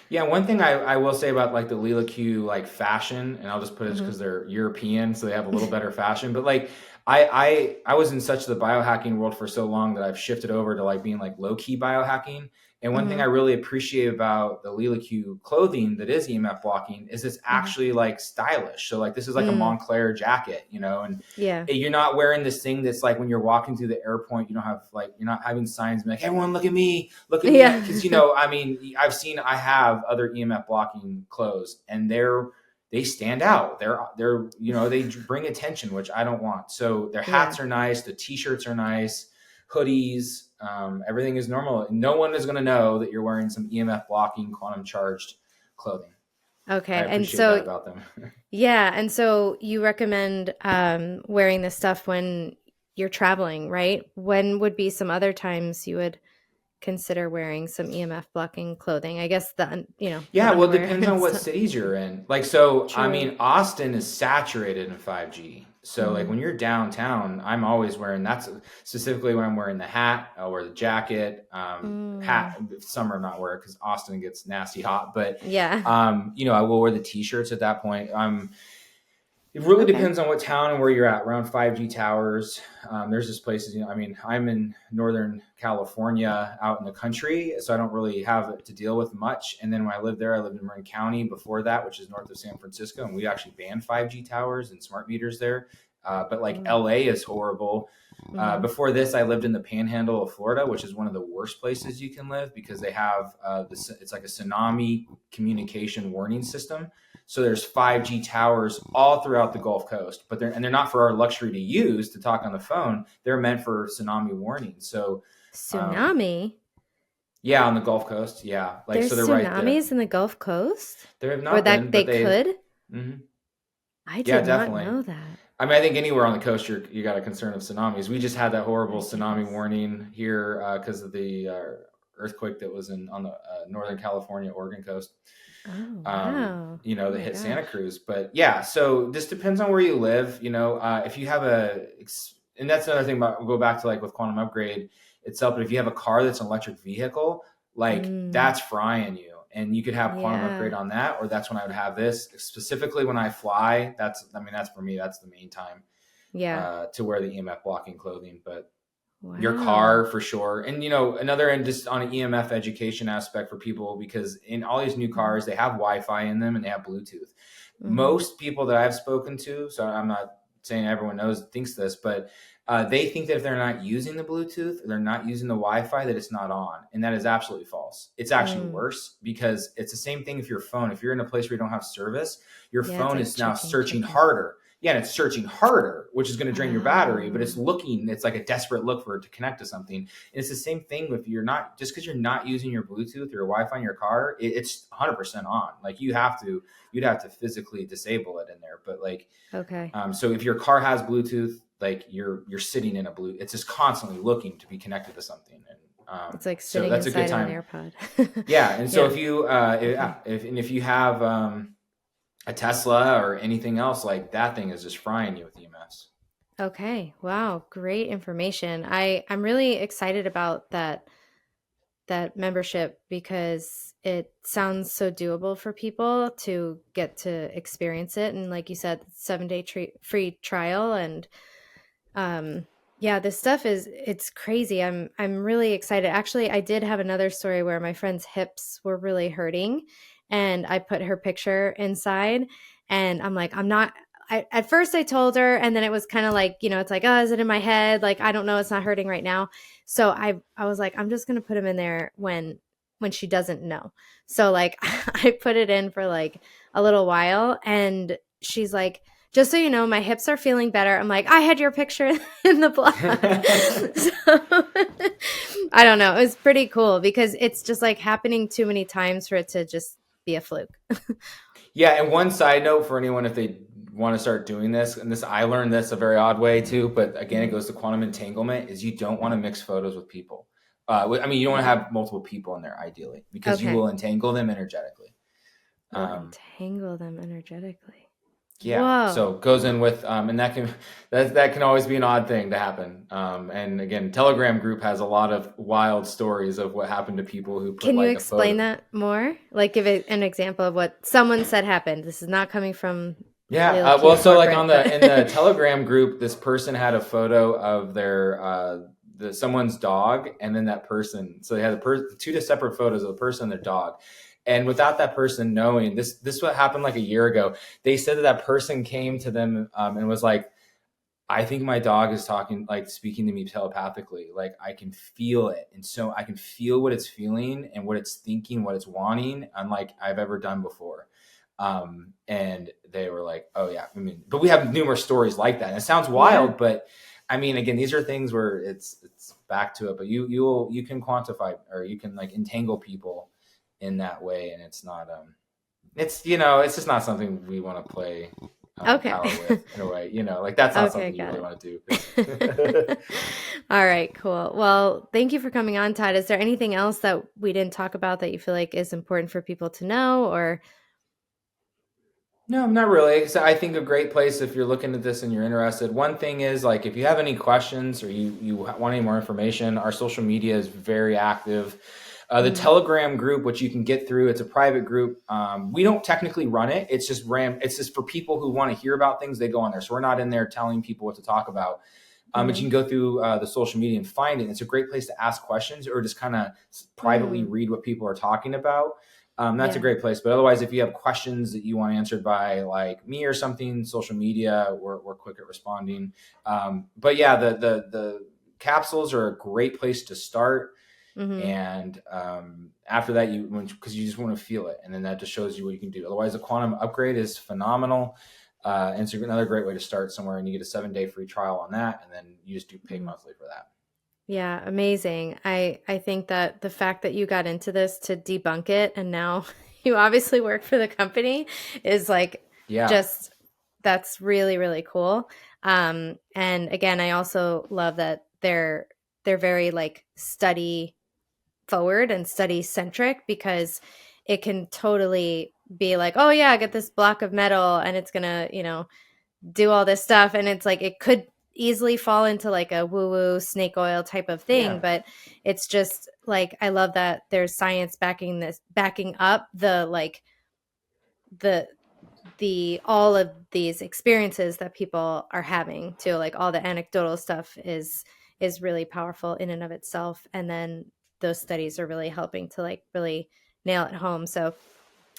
yeah, one thing I will say about like the Leela Q like fashion, and I'll just put it
Mm-hmm.
because they're European, so they have a little better fashion. But like I was in such the biohacking world for so long that I've shifted over to like being like low key biohacking. And one thing
Mm-hmm.
I really appreciate about the Leela Q clothing that is EMF blocking is it's
Mm-hmm.
actually like stylish. So like this is like a
Mm,
Montclair jacket, and
yeah.
you're not wearing this thing that's like when you're walking through the airport, you don't have like you're not having signs like everyone look at me,
Yeah.
because I mean I have other EMF blocking clothes, and they stand out. They're they bring attention, which I don't want. So their
Yeah.
hats are nice, the t-shirts are nice, hoodies, everything is normal. No one is going to know that you're wearing some EMF blocking quantum charged clothing. I
Okay. And
appreciate that
so
about them.
yeah, and so you recommend wearing this stuff when you're traveling, right? When would be some other times you would consider wearing some EMF blocking clothing? I guess the
Yeah, well, it
underwear
depends
and
on what
stuff.
cities you're in. Like, so, I
True.
mean, Austin is saturated in 5G. So, like,
Mm-hmm.
when you're downtown, I'm always wearing that's specifically when I'm wearing the hat, I'll wear the jacket.
Mm,
Hat, summer, I'm not wearing because Austin gets nasty hot. But,
yeah.
I will wear the t shirts at that point. It really
Okay.
depends on what town and where you're at. Around 5G towers, there's just places. I mean, I'm in Northern California, out in the country, so I don't really have to deal with much. And then when I lived there, I lived in Marin County before that, which is north of San Francisco, and we actually banned 5G towers and smart meters there. But like
Mm,
LA is horrible.
mm-hmm.
Before this, I lived in the Panhandle of Florida, which is one of the worst places you can live because they have it's like a tsunami communication warning system. So there's 5G towers all throughout the Gulf Coast, but they're not for our luxury to use to talk on the phone. They're meant for tsunami warning. So, um,
Tsunami?
yeah, on the Gulf Coast, yeah, like so
There's
they're right there.
tsunamis in the Gulf Coast?
There have
Or
not
that
been,
they
but they,
could?
mhm.
I
Yeah,
did not
definitely.
know that.
I mean, I think anywhere on the coast, you got a concern of tsunamis. We just had that horrible
My
tsunami
goodness.
warning here because of the earthquake that was on the Northern California, Oregon coast.
Oh, wow. Oh
That
my
hit Santa
gosh.
Cruz. But yeah, so this depends on where you live. If you have and that's another thing about, we'll go back to like with quantum upgrade itself. But if you have a car that's an electric vehicle, like
Mm,
that's frying you. and you could have quantum upgrade
Yeah.
on that, or that's when I would have this specifically when I fly. That's for me, that's the main time
Yeah.
to wear the EMF blocking clothing. But your
Wow.
car for sure. And, another, and just on an EMF education aspect for people, because in all these new
Mm-hmm.
cars, they have Wi-Fi in them and they have Bluetooth.
Mm-hmm.
Most people that I've spoken to, so I'm not saying everyone thinks this, but they think that if they're not using the Bluetooth, they're not using the Wi-Fi, that it's not on. And that is absolutely false. It's actually
Mm.
worse, because it's the same thing if your phone, if you're in a place where you don't have service, your
Yeah, it's
phone
like
is now
checking,
searching
checking.
harder. Yeah, and it's searching harder, which is going to drain your battery, but
Oh.
it's like a desperate look for it to connect to something. And it's the same thing if you're not, just because you're not using your Bluetooth or your Wi-Fi in your car, it's 100% on. Like you'd have to physically disable it in there. But like,
Okay.
so if your car has Bluetooth, like you're sitting in a Bluetooth, it's just constantly looking to be connected to something. And
It's like
so
sitting
that's a good
inside of an
time.
AirPod.
Yeah. And so
Yeah.
if you,
Okay.
if you have, a Tesla or anything else, like that thing is just frying you with EMFs.
Okay. Wow. Great information. I'm really excited about that membership because it sounds so doable for people to get to experience it. And like you said, 7-day free trial. And yeah, this stuff it's crazy. I'm really excited. Actually, I did have another story where my friend's hips were really hurting and I put her picture inside and I'm like, I'm not at first I told her and then it was kind of like, it's like, oh, is it in my head? Like, I don't know, it's not hurting right now. So I was like, I'm just going to put him in there when she doesn't know. So like I put it in for like a little while and she's like, just so you know, my hips are feeling better. I'm like, I had your picture in the blog. So I don't know. It was pretty cool because it's just like happening too many times for it to just be a fluke.
Yeah, and one side note for anyone, if they want to start doing this, and this I learned this a very odd way too, but again, it
Mhm.
goes to quantum entanglement, is you don't want to mix photos with people. I mean, you don't want to
Yeah.
have multiple people in there ideally, because you
Okay.
will entangle them energetically.
Will
Um,
entangle them energetically.
yeah, so
Whoa.
it goes in with, and that can always be an odd thing to happen. And again, Telegram group has a lot of wild stories of what happened to people who put
Can you
like a
explain
photo.
that more? Like give it an example of what someone said happened. This is not coming from
Yeah,
Leela
well,
Q
so like
corporate,
in the
but
Telegram group, this person had a photo of their someone's dog, and then that person. So they had two separate photos of the person and their dog, and without that person knowing, this what happened like a year ago. They said that person came to them and was like, I think my dog is talking, like speaking to me telepathically. Like I can feel it. And so I can feel what it's feeling and what it's thinking, what it's wanting, unlike I've ever done before. And they were like, oh yeah, I mean, but we have numerous stories like that. And it sounds
yeah.
wild, but I mean, again, these are things where it's back to it, but you can quantify, or you can like entangle people in that way. And it's not, it's just not something we want to play
Okay.
power with in a way, like that's not
Okay,
something you
got
really
it.
want to do. 'Cause
All right, cool. Well, thank you for coming on, Todd. Is there anything else that we didn't talk about that you feel like is important for people to know or
No, not really. So I think a great place if you're looking at this and you're interested. One thing is like if you have any questions or you want any more information, our social media is very active. The
Mhm.
Telegram group, which you can get through, it's a private group. We don't technically run it. It's just It's just for people who want to hear about things. They go on there, so we're not in there telling people what to talk about. But you
Mhm.
can go through the social media and find it. It's a great place to ask questions or just kind of privately
Mm.
read what people are talking about. That's a
Yeah.
great place. But otherwise, if you have questions that you want answered by like me or something, social media, we're quick at responding. But yeah, the capsules are a great place to start.
Mhm.
And after that, because you just want to feel it, and then that just shows you what you can do. Otherwise, the quantum upgrade is phenomenal. And it's another great way to start somewhere, and you get a 7-day free trial on that, and then you just do pay
Mhm.
monthly for that.
Yeah, amazing. I think that the fact that you got into this to debunk it and now you obviously work for the company is like
Yeah.
just that's really really cool. And again, I also love that they're very like study forward and study centric because it can totally be like, oh yeah, get this block of metal and it's gonna, do all this stuff and it's like it could easily fall into like a woo woo snake oil type of thing,
Yeah.
but it's just like, I love that there's science backing up the like the all of these experiences that people are having too. Like all the anecdotal stuff is really powerful in and of itself, and then those studies are really helping to like really nail it home. So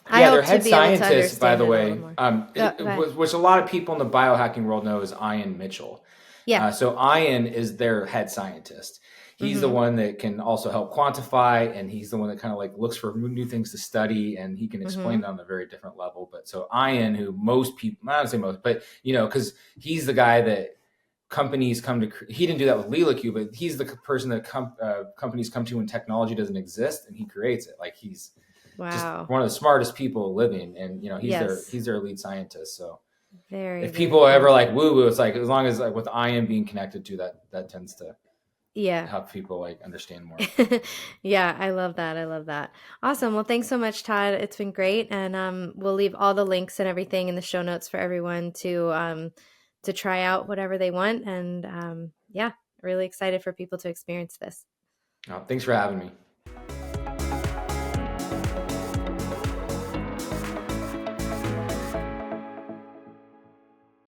I
Yeah, their
hope to
head
be able to
scientist, by
understand
the
it a little
way,
more. Go ahead.
which a lot of people in the biohacking world know is Ian Mitchell.
Yeah.
So Ian is their head scientist. He's the
Mm-hmm.
one that can also help quantify, and he's the one that kind of like looks for new things to study, and he can explain
Mm-hmm.
that on a very different level. But so Ian, who most people, I don't say most, but because he's the guy that companies come to. He didn't do that with Leela Q, but he's the person that companies come to when technology doesn't exist, and he creates it. Like he's just
Wow.
one of the smartest people living, and
Yes.
he's their lead scientist. So
Very,
if
very
people are ever
cool.
like woo woo, it's like as long as like with Ian being connected to that, that tends to
Yeah.
help people like understand more.
Yeah, I love that. I love that. Awesome. Well, thanks so much, Todd. It's been great. And we'll leave all the links and everything in the show notes for everyone to try out whatever they want. And yeah, really excited for people to experience this.
Thanks for having me.